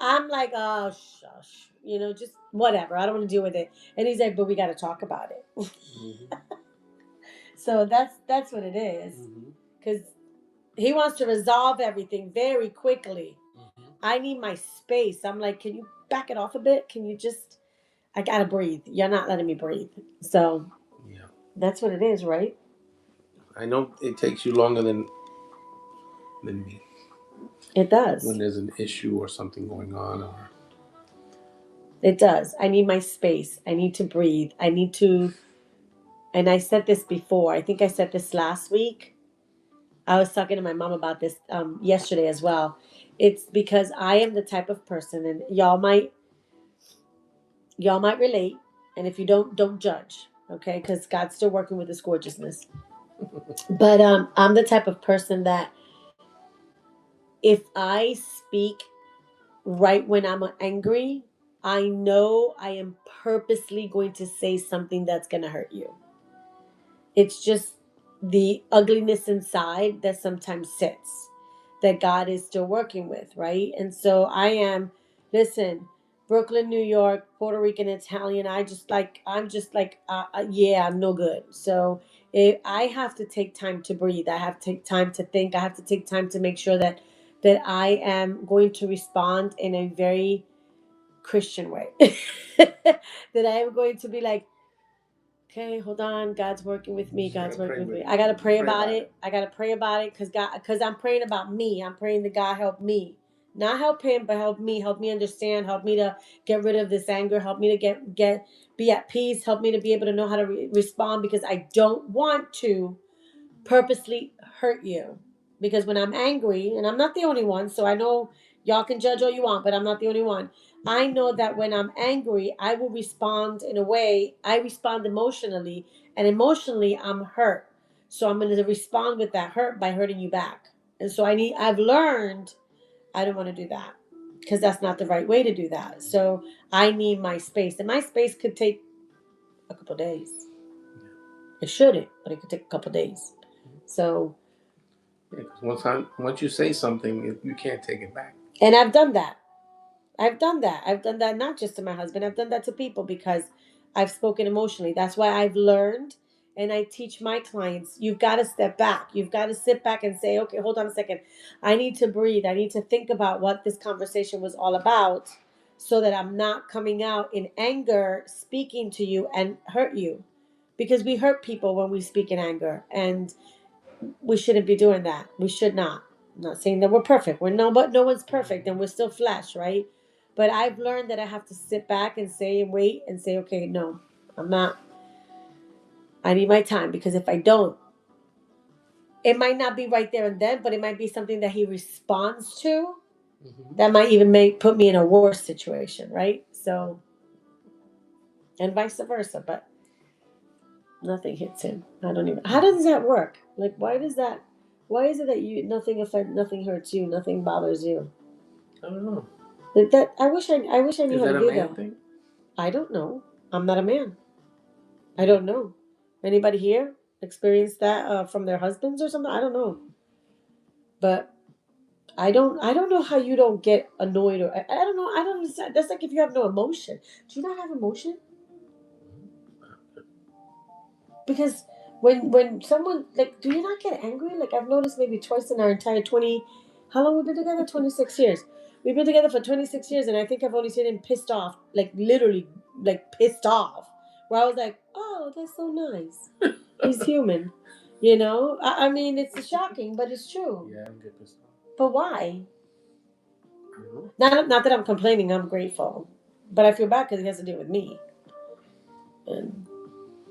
I'm like, oh shush, just whatever. I don't want to deal with it. And he's like, but we got to talk about it. Mm-hmm. So that's what it is. Because he wants to resolve everything very quickly. Mm-hmm. I need my space. I'm like, can you back it off a bit? Can you just? I gotta breathe. You're not letting me breathe. So yeah, that's what it is, right? I know it takes you longer than me. It does. When there's an issue or something going on, or it does. I need my space. I need to breathe. I need to. And I said this before. I think I said this last week. I was talking to my mom about this yesterday as well. It's because I am the type of person, and y'all might relate. And if you don't judge, okay? Because God's still working with this gorgeousness. But I'm the type of person that if I speak right when I'm angry, I know I am purposely going to say something that's going to hurt you. It's just the ugliness inside that sometimes sits that God is still working with, right? And so listen, Brooklyn, New York, Puerto Rican, Italian. I'm just like, yeah, I'm no good. So I have to take time to breathe. I have to take time to think. I have to take time to make sure that I am going to respond in a very Christian way. That I am going to be like, okay, hold on. God's working with me. God's working with me. I gotta pray about it. I gotta pray about it because I'm praying about me. I'm praying that God help me, not help him, but help me. Help me understand. Help me to get rid of this anger. Help me to be at peace. Help me to be able to know how to respond because I don't want to purposely hurt you. Because when I'm angry, and I'm not the only one, so I know y'all can judge all you want, but I'm not the only one. I know that when I'm angry, I will respond in a way, I respond emotionally, and emotionally I'm hurt. So I'm going to respond with that hurt by hurting you back. And so I've learned I don't want to do that because that's not the right way to do that. So I need my space, and my space could take a couple days. It shouldn't, but it could take a couple days. So. Yeah, because once you say something, you can't take it back. And I've done that. I've done that not just to my husband. I've done that to people because I've spoken emotionally. That's why I've learned and I teach my clients, you've got to step back. You've got to sit back and say, okay, hold on a second. I need to breathe. I need to think about what this conversation was all about so that I'm not coming out in anger, speaking to you and hurt you. Because we hurt people when we speak in anger. And we shouldn't be doing that. We should not. I'm not saying that we're perfect. But no one's perfect and we're still flesh, right? But I've learned that I have to sit back and say and wait and say, okay, no, I'm not. I need my time because if I don't, it might not be right there and then, but it might be something that he responds to that might even put me in a worse situation, right? So, and vice versa. But nothing hits him. I don't even. How does that work? Like, why does that? Why is it that nothing hurts you, nothing bothers you? I don't know. That I wish I knew Is how that to a do man that. thing? I don't know. I'm not a man. I don't know. Anybody here experienced that from their husbands or something? I don't know. But I don't know how you don't get annoyed or I don't know. I don't understand. That's like if you have no emotion. Do you not have emotion? Because when someone like, do you not get angry? Like I've noticed maybe twice in our entire 20. How long we've been together? 26 years. We've been together for 26 years, and I think I've only seen him pissed off, like literally, like pissed off. Where I was like, oh, that's so nice. He's human, you know. I mean, it's shocking, but it's true. Yeah, I'm good pissed off. But why? Not that I'm complaining. I'm grateful, but I feel bad because it has to do with me, and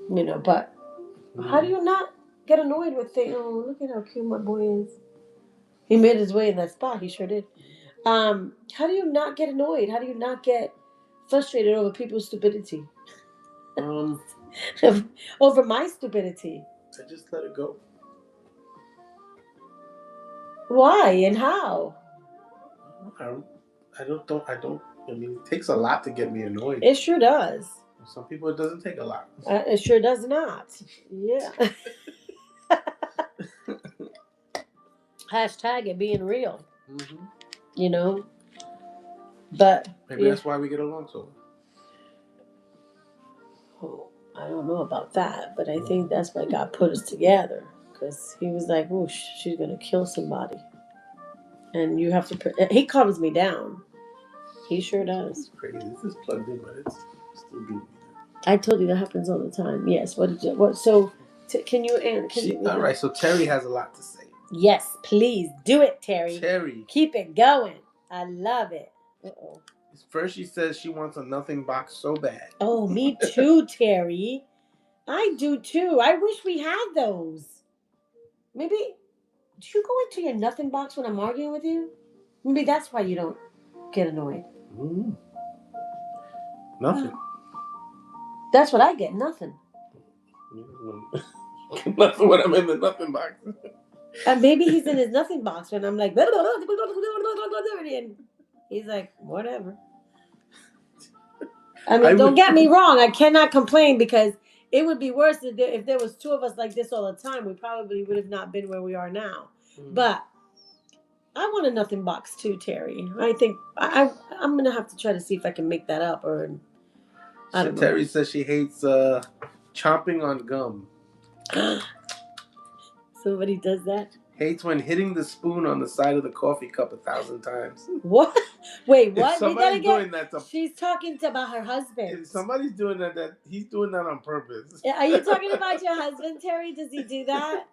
you know. But how do you not get annoyed with things? Oh, look at how cute my boy is. He made his way in that spot. He sure did. How do you not get annoyed? How do you not get frustrated over people's stupidity? Over my stupidity. I just let it go. Why and how? I don't. I mean, it takes a lot to get me annoyed. It sure does. Some people, it doesn't take a lot. It sure does not. Yeah. Hashtag it being real. Mm-hmm. You know? But maybe that's why we get along so well. well. Oh, I don't know about that, but I think that's why God put us together. Because he was like, oh, she's going to kill somebody. And you have to... He calms me down. He sure does. It's crazy. This is plugged in, but it's still good. I told you that happens all the time. Yes. What did you... What? So, can you... all right, so Terry has a lot to say. Yes, please. Do it, Terry. Terry. Keep it going. I love it. Uh-oh. First she says she wants a nothing box so bad. Oh, me too, Terry. I do too. I wish we had those. Maybe... Do you go into your nothing box when I'm arguing with you? Maybe that's why you don't get annoyed. Mm-hmm. Nothing. That's what I get. Nothing. Nothing when I'm in the nothing box. And maybe he's in his nothing box when I'm like, and he's like, whatever. I mean, don't get me wrong. I cannot complain because it would be worse if there was two of us like this all the time. We probably would have not been where we are now. Mm. But I want a nothing box too, Terry. I think I'm going to have to try to see if I can make that up. Or I don't know. Terry says she hates chomping on gum. Somebody does that? Hates when hitting the spoon on the side of the coffee cup 1,000 times. What? Wait, what? If somebody's doing that, she's talking about her husband. If somebody's doing that, he's doing that on purpose. Are you talking about your husband, Terry? Does he do that?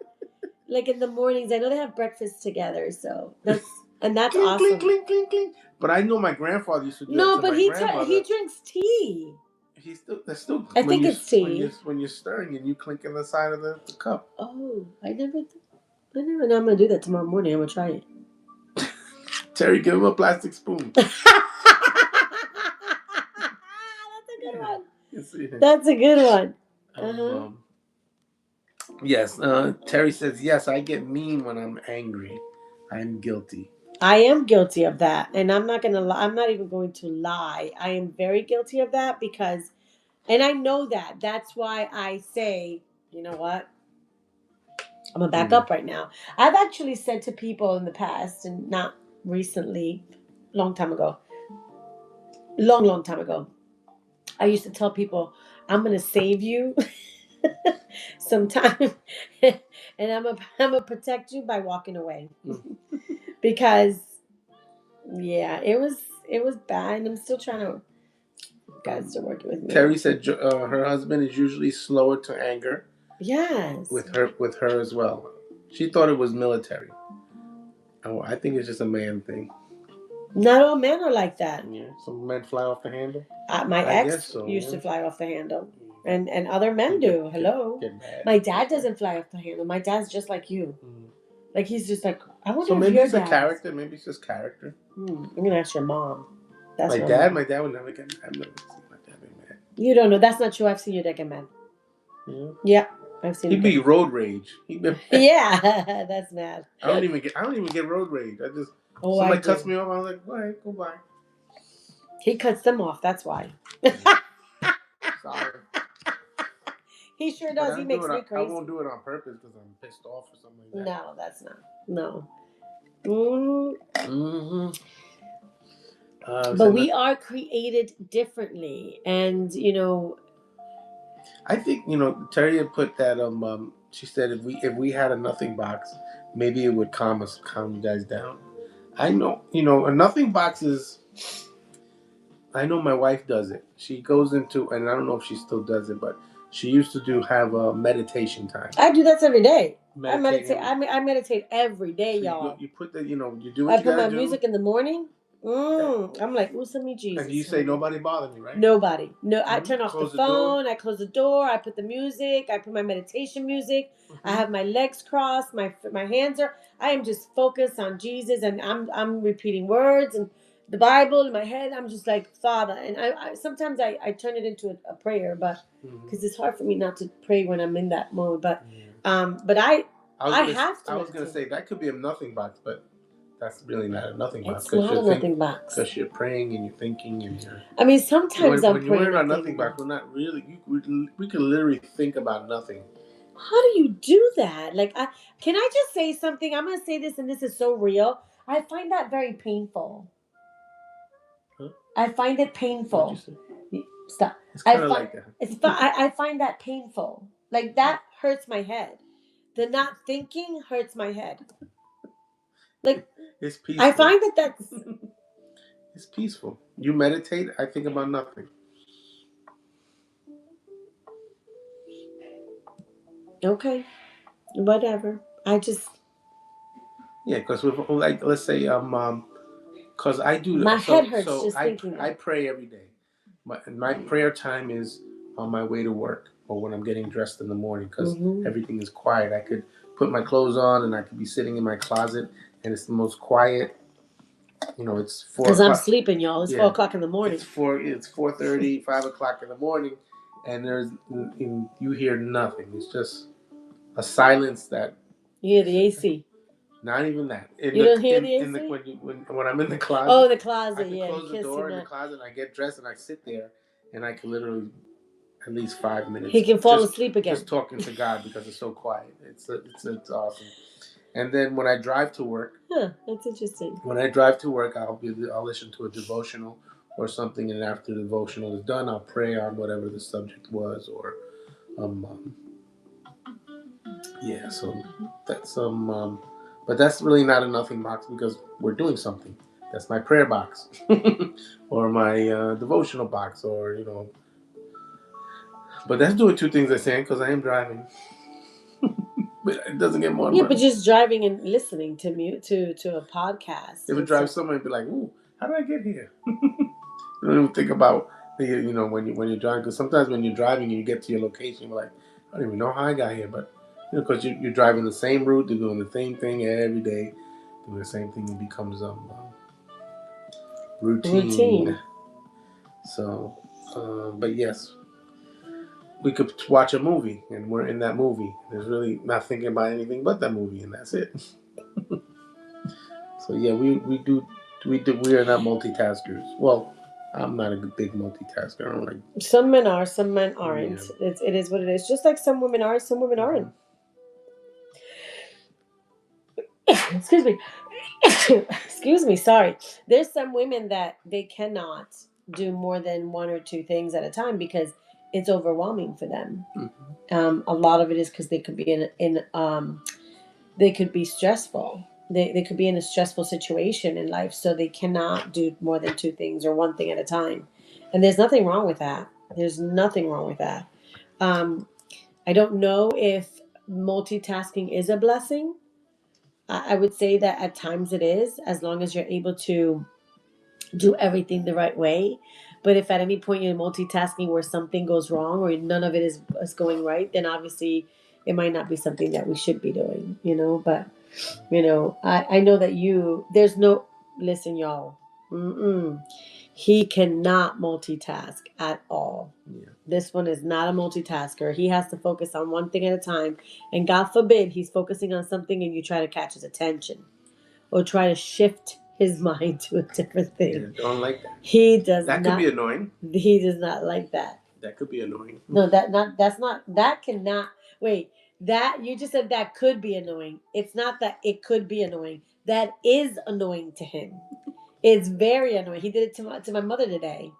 Like in the mornings? I know they have breakfast together, so that's clink, awesome. Clink, clink, clink, clink. But I know my grandfather used to do that. No, but he drinks tea. That's still. I think it's tea. When you're stirring and you clink in the side of the cup. Oh, I never know. I'm gonna do that tomorrow morning. I'm gonna try it. Terry, give him a plastic spoon. That's a good one. That's a good one. Uh-huh. Yes, Terry says, yes, I get mean when I'm angry. I'm guilty. I am guilty of that. And I'm not going to lie. I'm not even going to lie. I am very guilty of that because, and I know that. That's why I say, you know what? I'm gonna back up right now. I've actually said to people in the past, and not recently, long time ago, long time ago, I used to tell people, I'm gonna save you sometime, and I'm gonna protect you by walking away, because yeah, it was bad, and I'm still trying to. Guys still working with me. Terry said her husband is usually slower to anger. Yes. With her as well. She thought it was military. Oh, I think it's just a man thing. Not all men are like that. Yeah, some men fly off the handle. My ex used to fly off the handle, and other men do. Hello. Get mad. My dad doesn't fly off the handle. My dad's just like you. Like he's just like, I wonder. So if maybe your it's a dad's- character. Maybe it's just character. I'm gonna ask your mom. That's my dad. My dad would never get mad. I've never seen my dad get mad. You don't know. That's not true. I've seen your dad get mad. Yeah, I've seen. He'd be road rage. Yeah, that's mad. I don't even get road rage. I just somebody cuts me off. I was like, all right, go by. He cuts them off. That's why. Sorry. He sure does. He makes me crazy. I won't do it on purpose because I'm pissed off or something like that. No, that's not. No. But we are created differently, and I think Terry had put that she said if we had a nothing box, maybe it would calm you guys down. I know a nothing box is. I know my wife does it. She goes into, and I don't know if she still does it, but she used to have a meditation time. I do that every day. I meditate every day, so y'all. You put you do what I put my music in the morning. I'm like, me Jesus. And you say nobody bother me, right? Nobody. No, I turn off the phone. I close the door. I put the music. I put my meditation music. I have my legs crossed. My hands are. I am just focused on Jesus, and I'm repeating words and the Bible in my head. I'm just like, Father, and I sometimes I turn it into a prayer, but because it's hard for me not to pray when I'm in that mode. But I have to. I was gonna say that could be a nothing box, but that's really not a nothing box. It's not a nothing box. Because you're praying and you're thinking and you're. I mean, sometimes I'm praying. When you're in a nothing box, we're not really. We could literally think about nothing. How do you do that? Like, can I just say something? I'm gonna say this, and this is so real. I find that very painful. Huh? I find it painful. What'd you say? Stop. It's kind of like that. I find that painful. Like that hurts my head. The not thinking hurts my head. Like it's peaceful. I find that's. It's peaceful. You meditate. I think about nothing. Okay, whatever. I just. Yeah, because like let's say because I do. My head hurts just thinking. I pray every day. My prayer time is on my way to work or when I'm getting dressed in the morning because everything is quiet. I could put my clothes on and I could be sitting in my closet and it's the most quiet. It's 4 because I'm sleeping, y'all. It's 4 o'clock in the morning. It's 4:30, 5 o'clock in the morning, and you hear nothing. It's just a silence that you hear the AC. Not even that. You don't hear the AC? When I'm in the closet. Oh, the closet. I can close the door in the closet, and I get dressed, and I sit there, and I can literally at least 5 minutes. He can fall asleep again. Just talking to God because it's so quiet. It's awesome. And then when I drive to work, that's interesting. When I drive to work, I'll listen to a devotional or something, and after the devotional is done, I'll pray on whatever the subject was, or So that's but that's really not a nothing box because we're doing something. That's my prayer box, or my devotional box, or But that's doing two things I say because I am driving. But it doesn't get more. Yeah, but just driving and listening to a podcast. If it drives somewhere and be like, "Ooh, how did I get here?" You don't even think about when you're driving, because sometimes when you're driving and you get to your location, you're like, "I don't even know how I got here," but because you're driving the same route, you're doing the same thing every day, doing the same thing, it becomes routine. So, but yes. We could watch a movie, and we're in that movie. There's really not thinking about anything but that movie, and that's it. So yeah, we are not multitaskers. Well, I'm not a big multitasker. I don't like. Some men are, some men aren't. Yeah. It is what it is. Just like some women are, some women aren't. Excuse me. Excuse me. Sorry. There's some women that they cannot do more than one or two things at a time because it's overwhelming for them. Mm-hmm. A lot of it is because they could be they could be stressful. They could be in a stressful situation in life, so they cannot do more than two things or one thing at a time. And there's nothing wrong with that. There's nothing wrong with that. I don't know if multitasking is a blessing. I would say that at times it is, as long as you're able to do everything the right way. But if at any point you're multitasking where something goes wrong or none of it is going right, then obviously it might not be something that we should be doing, But, I know that there's no, listen, y'all. Mm-mm. He cannot multitask at all. Yeah. This one is not a multitasker. He has to focus on one thing at a time. And God forbid he's focusing on something and you try to catch his attention or try to shift his mind to a different thing. Yeah, don't like that. He does that not. Could be annoying. He does not like that. That could be annoying. No, that cannot, wait, that, you just said that could be annoying. It's not that it could be annoying. That is annoying to him. It's very annoying. He did it to my mother today.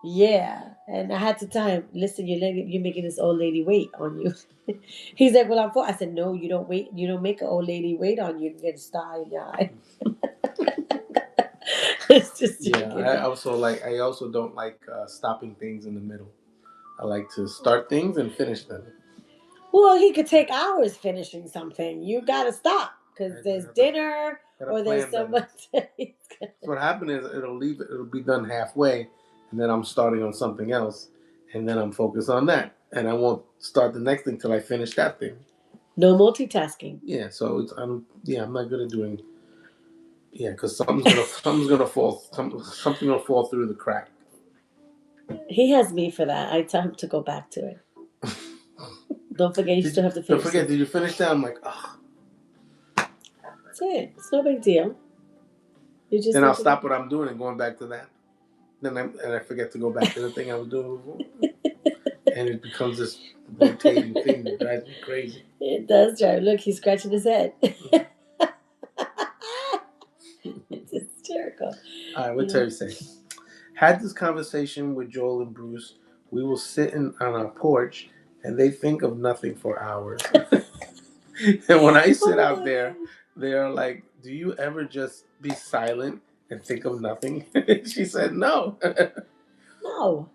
Yeah, and I had to tell him, listen, you're making this old lady wait on you. He's like, well, I'm for. I said, no, you don't wait. You don't make an old lady wait on you and get a star in your eye. It's just joking. I also don't like stopping things in the middle. I like to start things and finish them. Well, he could take hours finishing something. You gotta stop because there's dinner or there's someone. What happened is it'll be done halfway, and then I'm starting on something else, and then I'm focused on that, and I won't start the next thing till I finish that thing. No multitasking. Yeah, so I'm not good at doing. Yeah, because something's gonna fall. Something will fall through the crack. He has me for that. I tell him to go back to it. Don't forget, you still have to finish. Don't forget, did you finish that? I'm like, oh. That's it. It's no big deal. You just. Then I'll stop what I'm doing and going back to that. Then I forget to go back to the thing I was doing before, and it becomes this rotating thing that drives me crazy. It does drive. Look, he's scratching his head. It's hysterical. All right, what Terry say? Had this conversation with Joel and Bruce. We will sit on our porch, and they think of nothing for hours. And when I sit out there, they are like, "Do you ever just be silent and think of nothing?" She said, "No." No,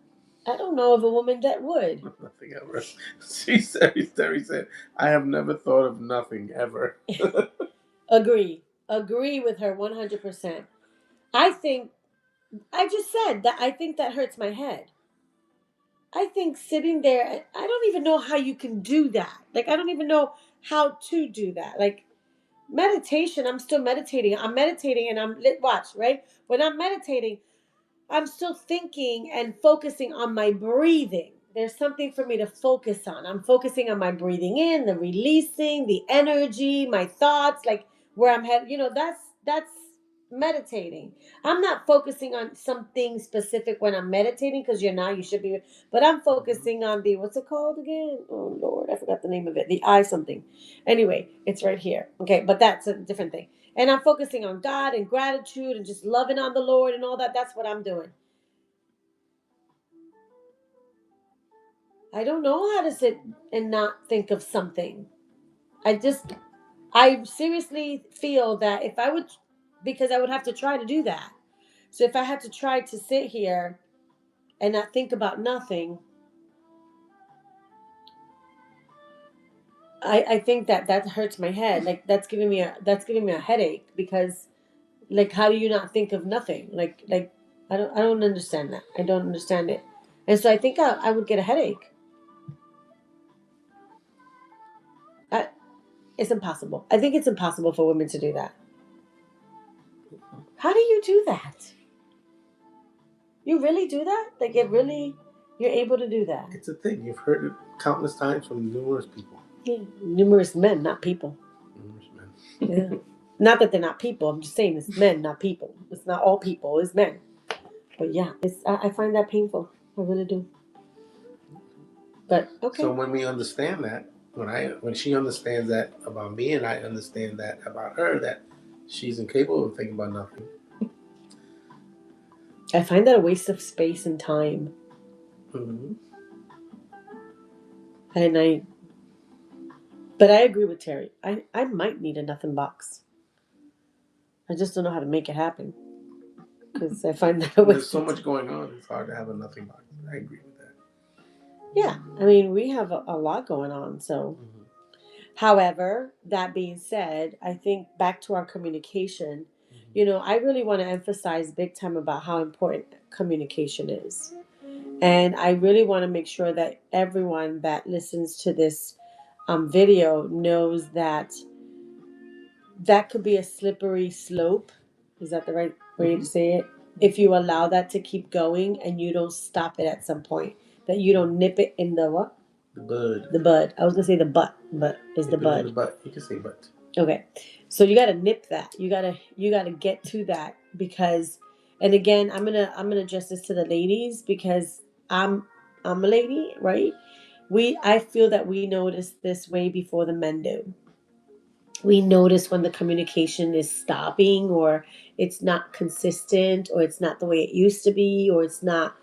I don't know of a woman that would. Nothing ever. Terry said, "I have never thought of nothing ever." Agree with her 100%. I just said that I think that hurts my head. I think sitting there, I don't even know how you can do that. Like, I don't even know how to do that. Like, meditation, I'm still meditating. I'm meditating and watch, right? When I'm meditating, I'm still thinking and focusing on my breathing. There's something for me to focus on. I'm focusing on my breathing in, the releasing, the energy, my thoughts, like where I'm headed. That's meditating. I'm not focusing on something specific when I'm meditating because you should be. But I'm focusing on what's it called again? Oh, Lord, I forgot the name of it. The eye something. Anyway, it's right here. Okay, but that's a different thing. And I'm focusing on God and gratitude and just loving on the Lord and all that. That's what I'm doing. I don't know how to sit and not think of something. I seriously feel that if I would, because I would have to try to do that. So if I had to try to sit here and not think about nothing, I think that hurts my head. Like that's giving me a headache because, like, how do you not think of nothing? Like I don't understand that. I don't understand it, and so I think I would get a headache. It's impossible. I think it's impossible for women to do that. How do you do that? You really do that? Like you're able to do that? It's a thing. You've heard it countless times from numerous people. Yeah, numerous men, not people. Numerous men. Yeah. Not that they're not people. I'm just saying it's men, not people. It's not all people. It's men. But yeah, I find that painful. I really do. But okay. So when we understand that, when she understands that about me, and I understand that about her, that she's incapable of thinking about nothing. I find that a waste of space and time. Mm-hmm. But I agree with Terry. I might need a nothing box. I just don't know how to make it happen. Because I find that There's so much going on. It's hard to have a nothing box. I agree with that. Yeah, I mean, we have a lot going on. So, however, that being said, I think back to our communication. I really want to emphasize big time about how important communication is. And I really want to make sure that everyone that listens to this video knows that that could be a slippery slope. Is that the right way to say it? If you allow that to keep going and you don't stop it at some point, that you don't nip it in the what? The bud. The bud. I was gonna say the butt, but it's the bud. The butt. You can say butt. Okay, so you gotta nip that. You gotta get to that because, and again, I'm gonna address this to the ladies because I'm a lady, right? I feel that we notice this way before the men do. We notice when the communication is stopping or it's not consistent or it's not the way it used to be or it's not